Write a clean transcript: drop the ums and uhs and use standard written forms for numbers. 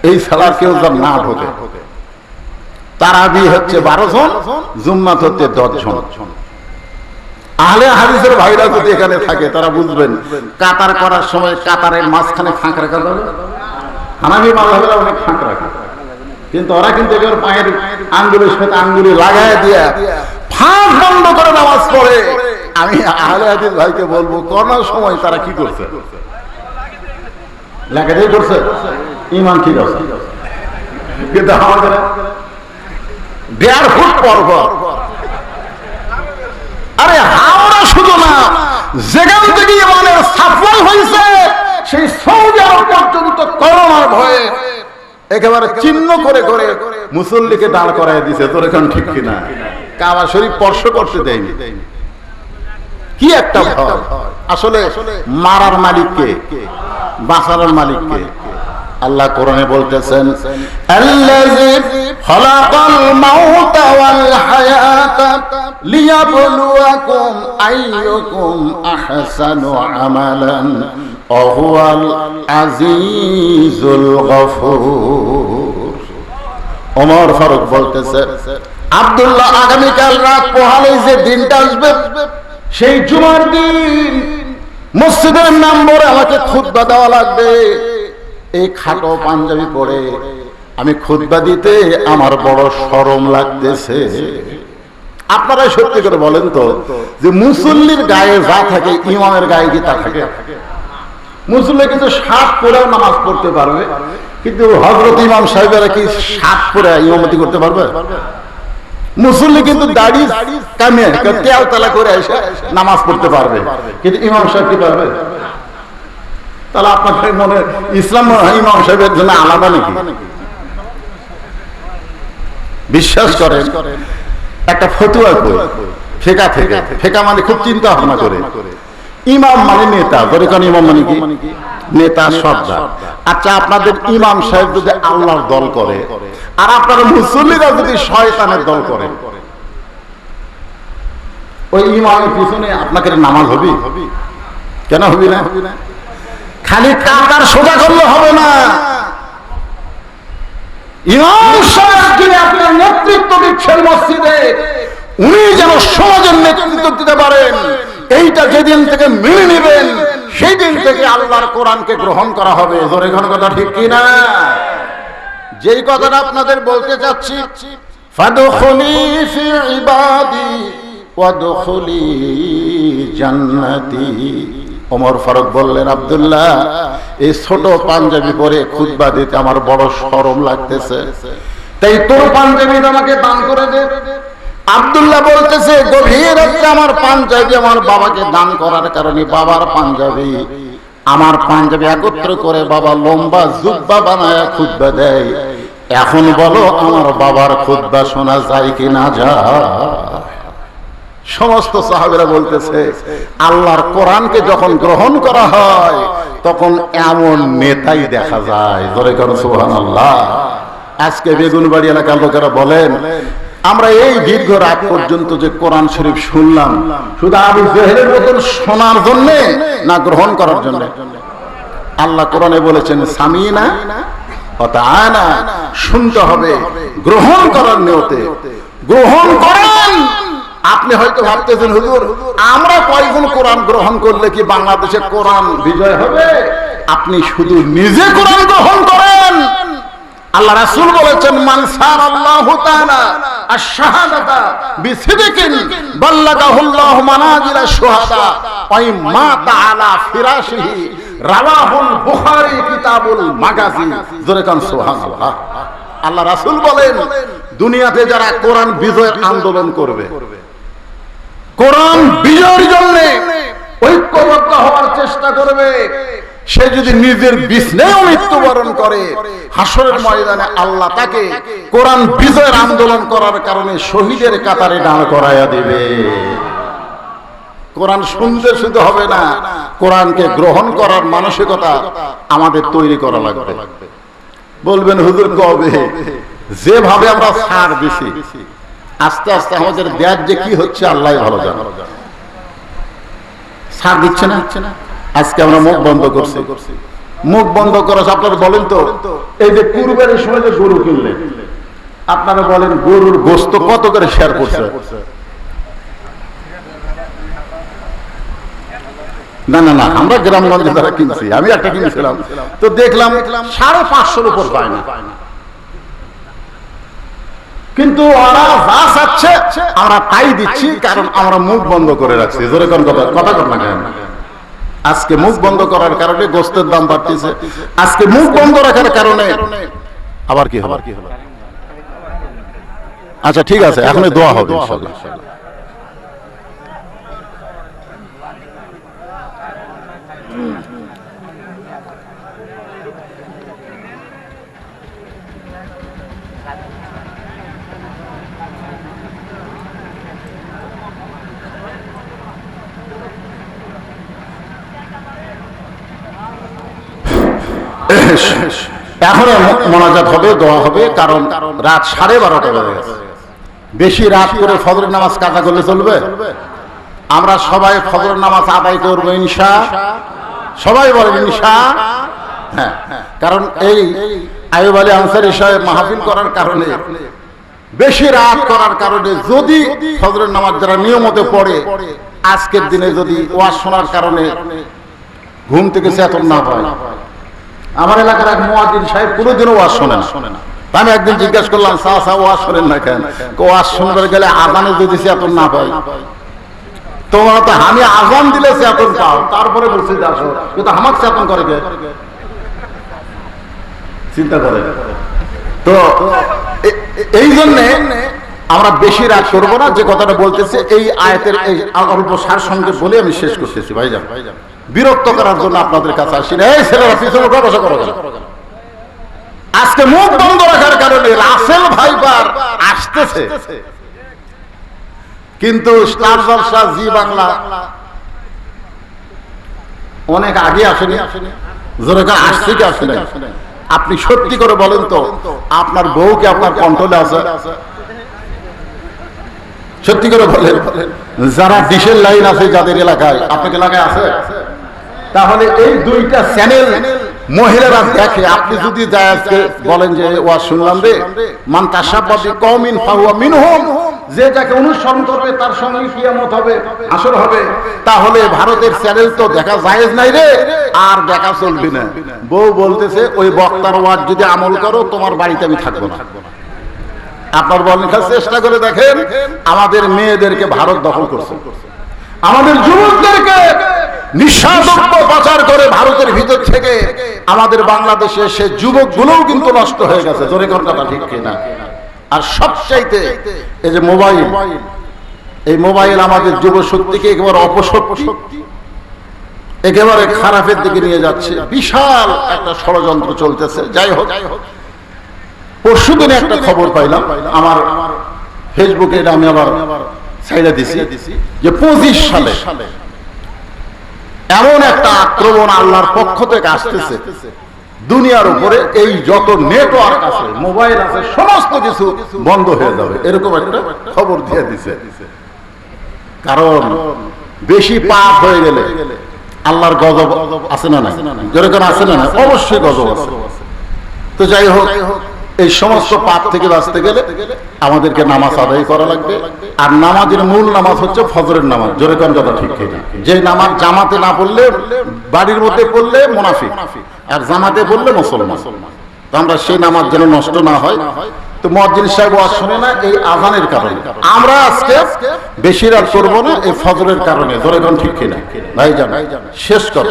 এই সালার কেউ যেন না ঢোকে। তারাবি হচ্ছে 12 জন, জুম্মাত হচ্ছে 10 জন। আহলে হাদিসের ভাইরা যদি এখানে থাকে তারা বুঝবেন কাতার করার সময় কাতারের মাঝখানে ফাঁক রাখা যাবে। হানাফি মাযহাবের অনেক ফাঁক রাখে, কিন্তু ওরা কিন্তু এবার পায়ের আঙ্গুলের সাথে আঙ্গুলি লাগায় দিয়ে ফাঁক বন্ধ করে নামাজ পড়ে। আমি আহলে হাদিস ভাইকে বলবো করোনার সময় তারা কি করছে? লাগাতেই করছে, ইমান ঠিক আছে, কিন্তু আমাদের 1.5 ফুট পরপর। আরে হাওড়া শুধু না, যেখান থেকে ইমানের সাফল্য হয়েছে সেই সৌদি আরব পর্যন্ত করোনার ভয়ে একেবারে চিহ্ন করে করে মুসল্লিকে দাঁড় করায় দিছে। তোর এখন ঠিক কিনা? কাবা শরীফ স্পর্শ করতে দেয়নি। কি একটা ভয়! আসলে মারার মালিককে, বাঁচানোর মালিককে। আল্লাহ কোরআনে বলতেছেন, আল্লাযী খালাকাল মাউতা ওয়াল হায়াতা লিয়াবলুয়াকুম আইয়ুকুম আহসানু আমালান ওয়া হুয়াল আজিজুল গফুর। ওমর ফারুক বলতেছে, আব্দুল্লাহ, আগামীকাল রাত পোহালেই যে দিনটা আসবে, সেই জুমার দিন মসজিদের মেম্বরে আমাকে খুতবা দেওয়া লাগবে। এই খাটো পাঞ্জাবি পরে আমি খুতবা দিতে আমার বড় শরম লাগতেছে। আপনারা সত্যি করে বলেন তো, যে মুসল্লির গায়ে যা থাকে ইমামের গায়ে কি তা থাকে? মুসল্লি কিন্তু শার্ট পরেও নামাজ পড়তে পারবে, কিন্তু হযরত ইমাম সাহেবেরা কি শার্ট পরে ইমামতি করতে পারবে? মুসল্লি কিন্তু দাড়ি কামিয়ে তেল তালা করে এসে নামাজ পড়তে পারবে, কিন্তু ইমাম সাহেব কি পারবে? তাহলে আপনাদের মনে ইসলাম ইমাম সাহেবের জন্য আলাদা নাকি? বিশ্বাস করেন, একটা ফতুয়া ফেকা থেকে, ফেকা মানে খুব চিন্তা ভাবনা করে। ইমাম মানে নেতা, দরকার ইমাম মানে কি? নেতা, সর্দার। আচ্ছা, আপনাদের ইমাম সাহেব যদি আল্লাহর দল করে আর আপনারা মুসল্লিরা যদি শয়তানের দল করে, ওই ইমামের পিছনে আপনাকে নামাজ হবে? কেন হবে না? খালি কাতার সোজা করলে হবে না। ইমাম সাহেব যিনি আপনার নেতৃত্ব দিচ্ছেন মসজিদে, উনি যেন সমাজের নেতৃত্ব দিতে পারেন, এইটা যেদিন থেকে মেনে নেবেন সেই দিন থেকে আল্লাহর কোরআনকে গ্রহণ করা হবে। জোরে কোন কথা ঠিক কিনা? যেই কথাটা আপনাদের বলতে চাচ্ছি, ফাদখুলি ফি ইবাদি ওয়াদখুলি জান্নাতি। ওমর ফারুক বললেন, আব্দুল্লাহ, এই ছোট পাঞ্জাবি পরে খুতবা দিতে আমার বড় শরম লাগতেছে, তাই তোর পাঞ্জাবি আমাকে দান করে দে। আব্দুল্লাহ বলতেছে, গভীর রাতে আমার পাঞ্জাবি আমার বাবাকে দান করার কারণে বাবার পাঞ্জাবি আমার পাঞ্জাবি একত্র করে বাবা লম্বা জুব্বা বানায় খুতবা দেয়। এখন বলো আমার বাবার খুতবা শোনা যায় কি না যায়? সমস্ত সাহাবীরা বলতেছে, আল্লাহর কোরআনকে যখন গ্রহণ করা হয় তখন এমন নেতাই দেখা যায়। জোরে করো সুবহানাল্লাহ। আজকে বেগুনবাড়ি এলাকার লোকেরা বলেন, আমরা এই দীর্ঘ রাত পর্যন্ত যে কোরআন শরীফ শুনলাম, শুধু আবু জেহেলের মতন শোনার জন্য না গ্রহণ করার জন্য? আল্লাহ কোরআনে বলেছেন, সামিনা ওয়া তাআনা, শুনতে হবে গ্রহণ করার নিয়তে। গ্রহণ করেন। আপনি হয়তো ভাবতেছেন, হুজুর আমরা কয়েকজন কোরআন গ্রহণ করলে কি বাংলাদেশে কোরআন বিজয় হবে? আপনি শুধু নিজে কোরআন গ্রহণ করেন। আল্লাহ রাসূল বলেছেন, মান সারাল্লাহু তাআলা আশ-শাহাদাতা বিসিদকিন বাল্লাগাহুল্লাহু মানাজিলা শুহাদা ওয়া মা তাআলা ফিরাশিহি রাওয়াহুল বুখারী কিতাবুল মাগাজি। জোরে কান সুবহানাল্লাহ। আল্লাহ রাসূল বলেন, দুনিয়াতে যারা কোরআন বিজয়ের আন্দোলন করবে, কোরআন বিজয়ের জন্য ঐক্যবদ্ধ হওয়ার চেষ্টা করবে, সে যদি নিজের বিছানায় মৃত্যুবরণ করে, হাসরের ময়দানে আল্লাহ তাকে কোরআন বিজয়ের আন্দোলন করার কারণে শহীদের কাতারে দাঁড় করায়া দিবে। কোরআন শুনতে শুধু হবে না, কোরআনকে গ্রহণ করার মানসিকতা আমাদের তৈরি করা লাগবে। বলবেন, হুজুর কবে? যেভাবে আমরা ছাড় দিছি, আস্তে আস্তে আমাদের দেশ যে কি হচ্ছে আল্লাহ ভালো জানে। ছাড় দিচ্ছে না। আজকে আমরা মুখ বন্ধ করছি, মুখ বন্ধ করা। আপনারা বলেন তো, এই যে কুরবানির সময় যে গরু কিনলেন, আপনারা বলেন গরুর গোশত কত করে শেয়ার করছে? না না না, আমরা গ্রামগঞ্জে যারা কিনছি, আমি একটা কিনেছিলাম তো দেখলাম 550-র উপর পায় না। কিন্তু ওরা যা চাচ্ছে আমরা তাই দিচ্ছি, কারণ আমরা মুখ বন্ধ করে রাখছি। জোরে কোন কথা কর না কেন? আজকে মুখ বন্ধ করার কারণে গোশতের দাম বাড়তেছে। আজকে মুখ বন্ধ রাখার কারণে আবার কি হলো? আচ্ছা ঠিক আছে, এখন দোয়া হবে ইনশাআল্লাহ। এখন মোনাজাত হবে, দোয়া হবে, কারণ রাত 12:30 বেজে গেছে। বেশি রাত করে ফজরের নামাজ কাজা করলে চলবে? আমরা সবাই ফজরের নামাজ আদায় করবো ইনশা, সবাই বলেন ইনশা। হ্যাঁ, কারণ এই আইয়ুব আলী আনসারী সাহেব মাহফিল করার কারণে, বেশি রাত করার কারণে যদি ফজরের নামাজ যারা নিয়মতে পড়ে, আজকের দিনে যদি ওয়াজ শোনার কারণে ঘুম থেকে চেতন না পায়। আমার এলাকার এক মুয়াজ্জিন সাহেব কোনোদিনও ওয়াজ শোনেন না। আমি একদিন জিজ্ঞেস করলাম, সা ওয়াজ শোনেন না কেন? ওয়াজ শুনবার গেলে আজানে যদি চেতন না পাই, তোমরা তো আমি আজান দিলে চেতন পাও, তারপরে বলছি যে আসো, কিন্তু আমাকে চেতন করে কে? চিন্তা করে। তো এই জন্যে আমরা বেশি রাত করবো না। যে কথাটা বলতেছে এই আয়াতের এই অল্প সার সঙ্গে বলে আমি শেষ করতেছি। ভাইজান, বিরক্ত করার জন্য আপনাদের কাছে আসি না। এই ছেলেরা পিছনে বসা করো। আজকে মুখ বন্ধ রাখার কারণে রাসেল ভাইপার আসতেছে, কিন্তু স্টার জলসা, জি বাংলা অনেক আগে আসেনি। জোরে কার আসছে কি আসে নাই? আপনি সত্যি করে বলেন তো, আপনার বউ কি আপনার কন্ট্রোলে আছে? সত্যি করে বলেন। যারা ডিশের লাইন আছে যাদের এলাকায়, আপনার এলাকায় আছে, তাহলে এই দুইটা চ্যানেল মহিলারা দেখে। আপনি যদি যায় আজকে বলেন যে ওয়াজ শুনলাম রে, মান তাশাব্বাহা বিকওমিন ফাহুয়া মিনহুম, যে যাকে অনুসরণ করবে তার সঙ্গে কিয়ামত হবে, আসর হবে। তাহলে ভারতের চ্যানেল তো দেখা জায়েজ নাই রে, আর দেখা চলবে না। বউ বলতেছে ওই বক্তার ওয়াজ যদি আমল করো, তোমার বাড়িতে আমি থাকবো না। আপনার বলেন, চেষ্টা করে দেখেন, আমাদের মেয়েদেরকে ভারত দখল করছে, আমাদের যুবকদেরকে নিঃস্বার্থ পাচার করে ভারতের ভিতর থেকে আমাদের বাংলাদেশে সে যুবকগুলোও কিন্তু নষ্ট হয়ে গেছে। জোরে কথাটা ঠিক কিনা? আর সবচাইতে এই যে মোবাইল, এই মোবাইল আমাদের যুব শক্তিকে একেবারে অপশক্তি, একেবারে খারাপের দিকে নিয়ে যাচ্ছে। বিশাল একটা ষড়যন্ত্র চলতেছে। যাই হোক, পরশুদিনে একটা খবর পাইলাম আমার ফেসবুকে, এটা আমি আবার ছাইড়া দিছি, যে 25 সালে এমন একটা আক্রমণ আল্লাহর পক্ষ থেকে আসতেছে দুনিয়ার উপরে। এই যত নেটওয়ার্ক আছে, মোবাইল আছে, সমস্ত কিছু বন্ধ হয়ে যাবে, এরকম একটা খবর দিয়ে দিছে। কারণ বেশি পাপ হয়ে গেলে আল্লাহর গজব আছে না না? যেরকম আছে না? অবশ্যই গজব আছে। তো যাই হোক, এই সমস্ত পাপ থেকে বাঁচতে গেলে আমাদেরকে নামাজ আদায় করা লাগবে। আর নামাজের মূল নামাজ হচ্ছে ফজরের নামাজ। জোরে কোন কথা ঠিক কিনা? যে নামাজ জামাতে না পড়লে, বাড়ির মধ্যে পড়লে মুনাফিক, আর জামাতে পড়লে মুসলমান। তো আমরা সেই নামাজ যেন নষ্ট না হয়। তো মুয়াজ্জিন সাহেব ওয়াজ শুনে না এই আযানের কারণে। আমরা আজকে বেশি রাত করবো না এই ফজরের কারণে। জোরে কোন ঠিক কিনা? ভাইজান, শেষ কথা,